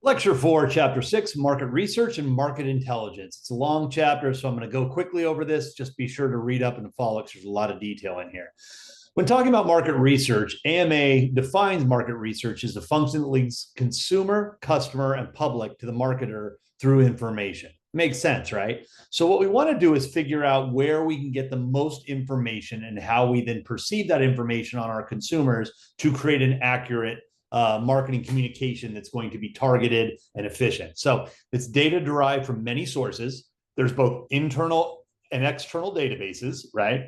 Lecture 4, Chapter 6, Market Research and Market Intelligence. It's a long chapter, so I'm going to go quickly over this. Just be sure to read up and follow because there's a lot of detail in here. When talking about market research, AMA defines market research as the function that links consumer, customer, and public to the marketer through information. Makes sense, right? So what we want to do is figure out where we can get the most information and how we then perceive that information on our consumers to create an accurate marketing communication that's going to be targeted and efficient. So it's data derived from many sources. There's both internal and external databases, right?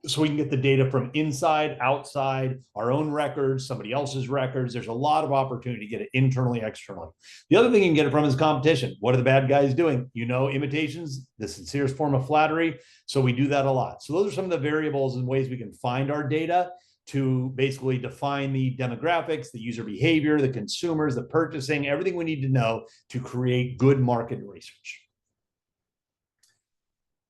So we can get the data from inside, outside, our own records, somebody else's records. There's a lot of opportunity to get it internally, externally. The other thing you can get it from is competition. What are the bad guys doing? You know, imitation's the sincerest form of flattery. So we do that a lot. So those are some of the variables and ways we can find our data to basically define the demographics, the user behavior, the consumers, the purchasing, everything we need to know to create good market research.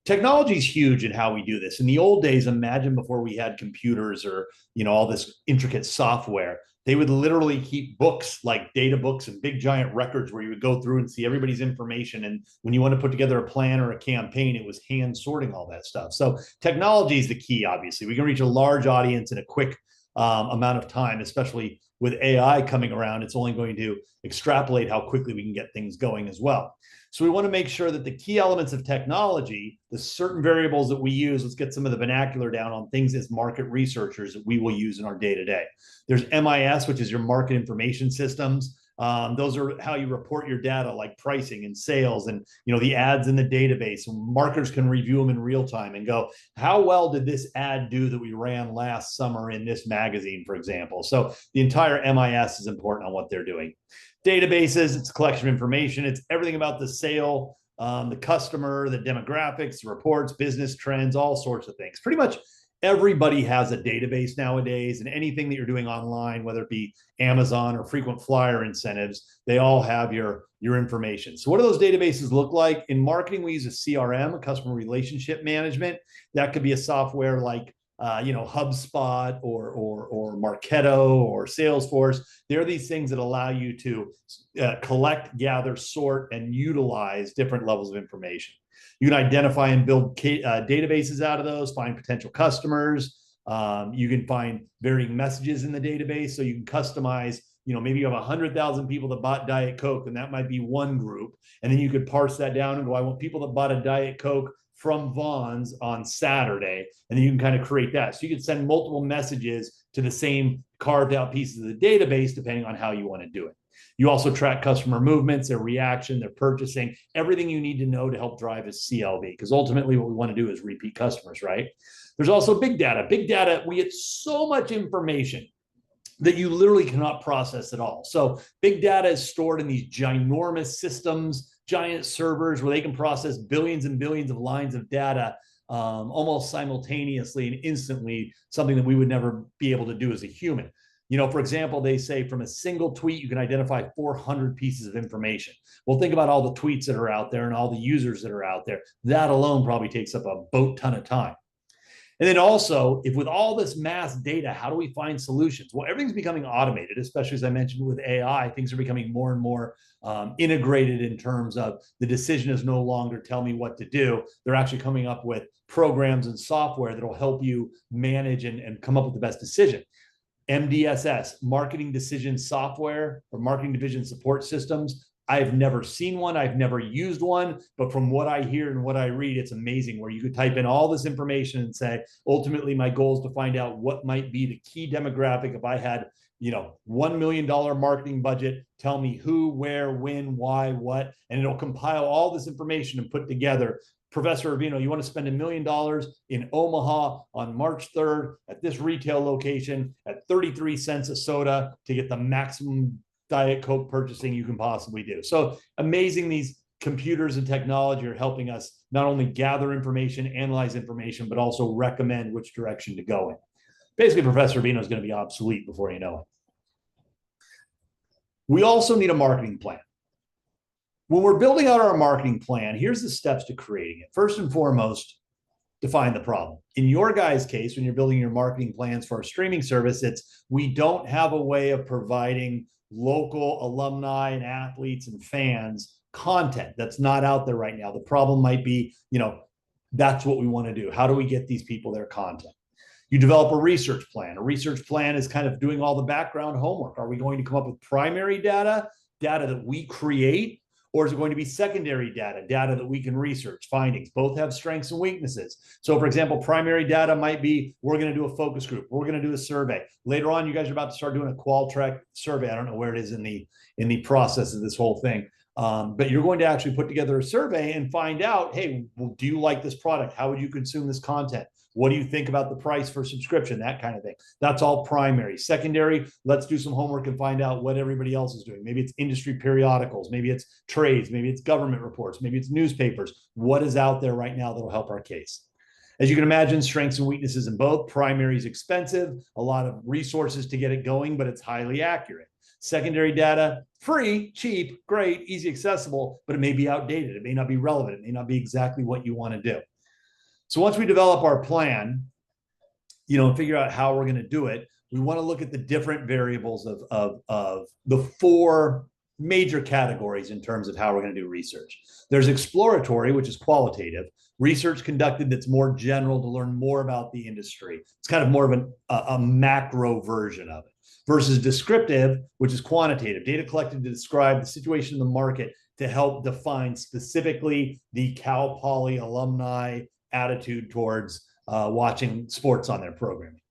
Technology is huge in how we do this. In the old days, imagine before we had computers or, all this intricate software, they would literally keep books like data books and big giant records where you would go through and see everybody's information. And when you want to put together a plan or a campaign, it was hand sorting all that stuff. So technology is the key, obviously. We can reach a large audience in a quick amount of time, especially with AI coming around. It's only going to extrapolate how quickly we can get things going as well. So we want to make sure that the key elements of technology, the certain variables that we use, let's get some of the vernacular down on things as market researchers that we will use in our day-to-day. There's MIS, which is your market information systems. Those are how you report your data, like pricing and sales and the ads in the database. Marketers can review them in real time and go, how well did this ad do that we ran last summer in this magazine, for example? So the entire MIS is important on what they're doing. Databases, it's a collection of information. It's everything about the sale, the customer, the demographics, reports, business trends, all sorts of things. Pretty much everybody has a database nowadays, and anything that you're doing online, whether it be Amazon or frequent flyer incentives, they all have your information. So what do those databases look like? In marketing, we use a CRM, a customer relationship management. That could be a software like HubSpot or Marketo or Salesforce. There are these things that allow you to collect, gather, sort, and utilize different levels of information. You can identify and build databases out of those, find potential customers. You can find varying messages in the database. So you can customize, maybe you have 100,000 people that bought Diet Coke, and that might be one group. And then you could parse that down and go, I want people that bought a Diet Coke from Vons on Saturday. And then you can kind of create that. So you could send multiple messages to the same carved out pieces of the database, depending on how you want to do it. You also track customer movements, their reaction, their purchasing, everything you need to know to help drive a CLV, because ultimately what we want to do is repeat customers, right? There's also big data. Big data, we get so much information that you literally cannot process at all. So big data is stored in these ginormous systems, giant servers where they can process billions and billions of lines of data almost simultaneously and instantly, something that we would never be able to do as a human. For example, they say from a single tweet, you can identify 400 pieces of information. Well, think about all the tweets that are out there and all the users that are out there. That alone probably takes up a boat ton of time. And then also, if with all this mass data, how do we find solutions? Well, everything's becoming automated, especially as I mentioned with AI. Things are becoming more and more integrated in terms of the decision is no longer tell me what to do. They're actually coming up with programs and software that will help you manage and come up with the best decision. MDSS, Marketing Decision Software or Marketing Division Support Systems. I've never seen one. I've never used one, but from what I hear and what I read, it's amazing where you could type in all this information and say, ultimately, my goal is to find out what might be the key demographic. If I had, $1 million marketing budget, tell me who, where, when, why, what, and it'll compile all this information and put together. Professor Urbino, you want to spend $1 million in Omaha on March 3rd at this retail location at 33 cents a soda to get the maximum Diet Coke purchasing you can possibly do. So amazing, these computers and technology are helping us not only gather information, analyze information, but also recommend which direction to go in. Basically, Professor Urbino is going to be obsolete before you know it. We also need a marketing plan. When we're building out our marketing plan, here's the steps to creating it. First and foremost, define the problem. In your guys' case, when you're building your marketing plans for our streaming service, it's we don't have a way of providing local alumni and athletes and fans content that's not out there right now. The problem might be, that's what we want to do. How do we get these people their content? You develop a research plan. A research plan is kind of doing all the background homework. Are we going to come up with primary data, data that we create, or is it going to be secondary data, data that we can research, findings? Both have strengths and weaknesses. So, for example, primary data might be, we're going to do a focus group. We're going to do a survey. Later on, you guys are about to start doing a Qualtrics survey. I don't know where it is in the process of this whole thing. But you're going to actually put together a survey and find out, hey, well, do you like this product? How would you consume this content? What do you think about the price for subscription? That kind of thing. That's all primary. Secondary, let's do some homework and find out what everybody else is doing. Maybe it's industry periodicals, maybe it's trades, maybe it's government reports, maybe it's newspapers. What is out there right now that'll help our case? As you can imagine, strengths and weaknesses in both. Primary is expensive, a lot of resources to get it going, but it's highly accurate. Secondary data, free, cheap, great, easy, accessible, but it may be outdated. It may not be relevant. It may not be exactly what you want to do. So once we develop our plan, and figure out how we're going to do it, we want to look at the different variables of the four major categories in terms of how we're going to do research. There's exploratory, which is qualitative, research conducted that's more general to learn more about the industry. It's kind of more of a macro version of it, versus descriptive, which is quantitative, data collected to describe the situation in the market to help define specifically the Cal Poly alumni attitude towards watching sports on their programming.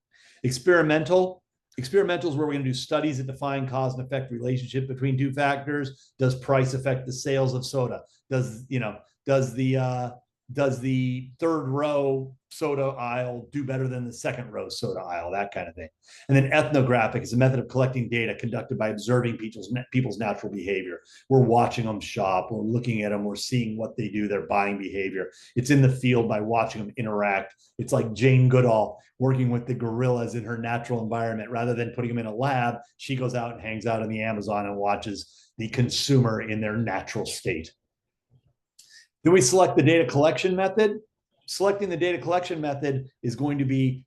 Experimental is where we're going to do studies that define cause and effect relationship between two factors. Does price affect the sales of soda? Does the third row soda aisle do better than the second row soda aisle? That kind of thing. And then ethnographic is a method of collecting data conducted by observing people's natural behavior. We're watching them shop, we're looking at them, we're seeing what they do, their buying behavior. It's in the field by watching them interact. It's like Jane Goodall working with the gorillas in her natural environment. Rather than putting them in a lab, she goes out and hangs out in the Amazon and watches the consumer in their natural state. Then we select the data collection method. Selecting the data collection method is going to be,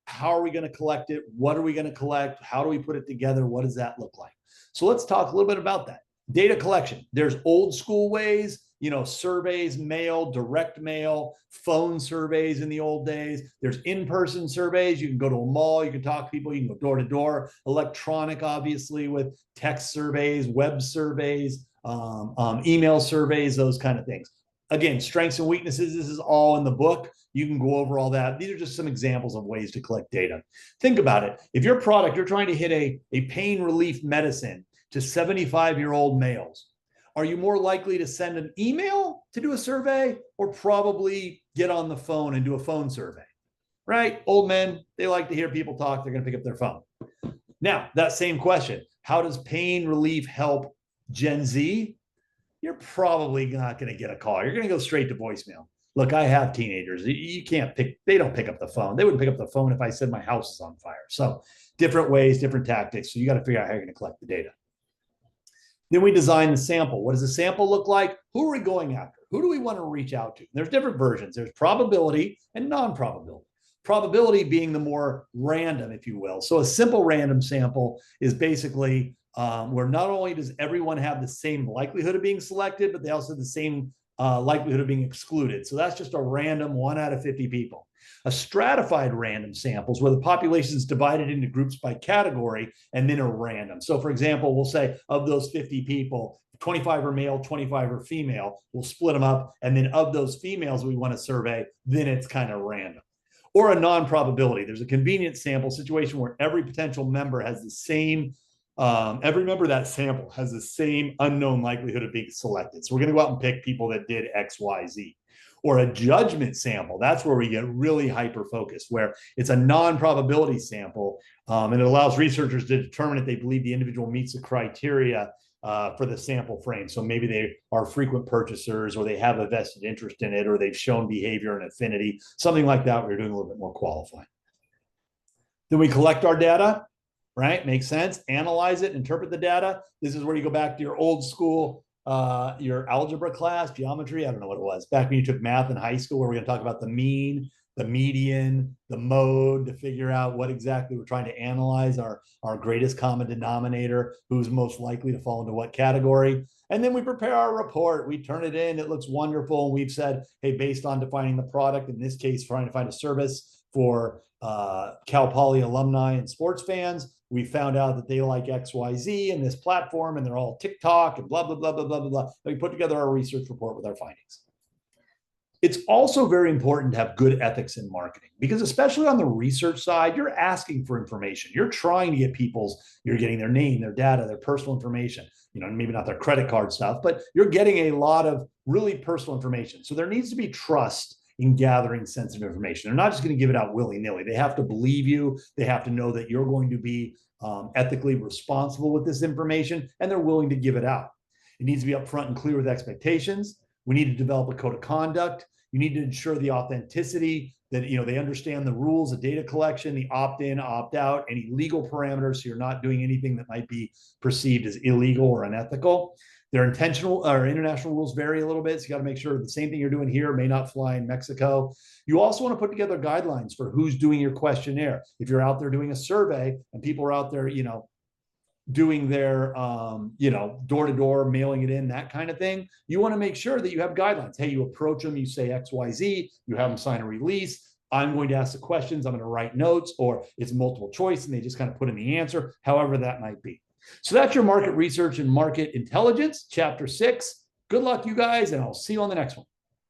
how are we going to collect it? What are we going to collect? How do we put it together? What does that look like? So let's talk a little bit about that. Data collection. There's old school ways, surveys, mail, direct mail, phone surveys in the old days. There's in-person surveys. You can go to a mall, you can talk to people, you can go door to door. Electronic, obviously, with text surveys, web surveys, email surveys, those kind of things. Again, strengths and weaknesses, this is all in the book. You can go over all that. These are just some examples of ways to collect data. Think about it. If your product, you're trying to hit a pain relief medicine to 75-year-old males, are you more likely to send an email to do a survey or probably get on the phone and do a phone survey? Right? Old men, they like to hear people talk. They're going to pick up their phone. Now, that same question, how does pain relief help Gen Z? You're probably not going to get a call. You're going to go straight to voicemail. Look, I have teenagers. They don't pick up the phone. They wouldn't pick up the phone if I said my house is on fire. So different ways, different tactics. So you got to figure out how you're going to collect the data. Then we design the sample. What does the sample look like? Who are we going after? Who do we want to reach out to? There's different versions. There's probability and non-probability. Probability being the more random, if you will. So a simple random sample is basically where not only does everyone have the same likelihood of being selected, but they also have the same likelihood of being excluded. So that's just a random 1 out of 50 people. A stratified random samples where the population is divided into groups by category and then a random. So for example, we'll say of those 50 people, 25 are male, 25 are female. We'll split them up. And then of those females we want to survey, then it's kind of random. Or a non-probability. There's a convenient sample situation where every potential member has the same every member of that sample has the same unknown likelihood of being selected. So we're going to go out and pick people that did X, Y, Z. Or a judgment sample. That's where we get really hyper-focused, where it's a non-probability sample, and it allows researchers to determine if they believe the individual meets the criteria for the sample frame. So maybe they are frequent purchasers, or they have a vested interest in it, or they've shown behavior and affinity, something like that. We're doing a little bit more qualifying. Then we collect our data. Right? Makes sense. Analyze it, interpret the data. This is where you go back to your old school, your algebra class, geometry. I don't know what it was. Back when you took math in high school, where we're going to talk about the mean, the median, the mode to figure out what exactly we're trying to analyze, our greatest common denominator, who's most likely to fall into what category. And then we prepare our report. We turn it in. It looks wonderful. We've said, hey, based on defining the product, in this case, trying to find a service for Cal Poly alumni and sports fans, we found out that they like XYZ and this platform, and they're all TikTok and blah, blah, blah, blah, blah, blah, blah. We put together our research report with our findings. It's also very important to have good ethics in marketing, because especially on the research side, you're asking for information. You're trying to get you're getting their name, their data, their personal information, maybe not their credit card stuff, but you're getting a lot of really personal information. So there needs to be trust in gathering sensitive information. They're not just going to give it out willy-nilly. They have to believe you. They have to know that you're going to be ethically responsible with this information, and they're willing to give it out. It needs to be upfront and clear with expectations. We need to develop a code of conduct. You need to ensure the authenticity, that they understand the rules of data collection, the opt-in, opt-out, any legal parameters, so you're not doing anything that might be perceived as illegal or unethical. Their intentional or international rules vary a little bit, so you got to make sure the same thing you're doing here may not fly in Mexico. You also want to put together guidelines for who's doing your questionnaire. If you're out there doing a survey and people are out there, doing their door-to-door, mailing it in, that kind of thing, you want to make sure that you have guidelines. Hey, you approach them, you say XYZ, you have them sign a release. I'm going to ask the questions, I'm going to write notes, or it's multiple choice and they just kind of put in the answer, however that might be. So that's your market research and market intelligence, chapter 6. Good luck, you guys, and I'll see you on the next one.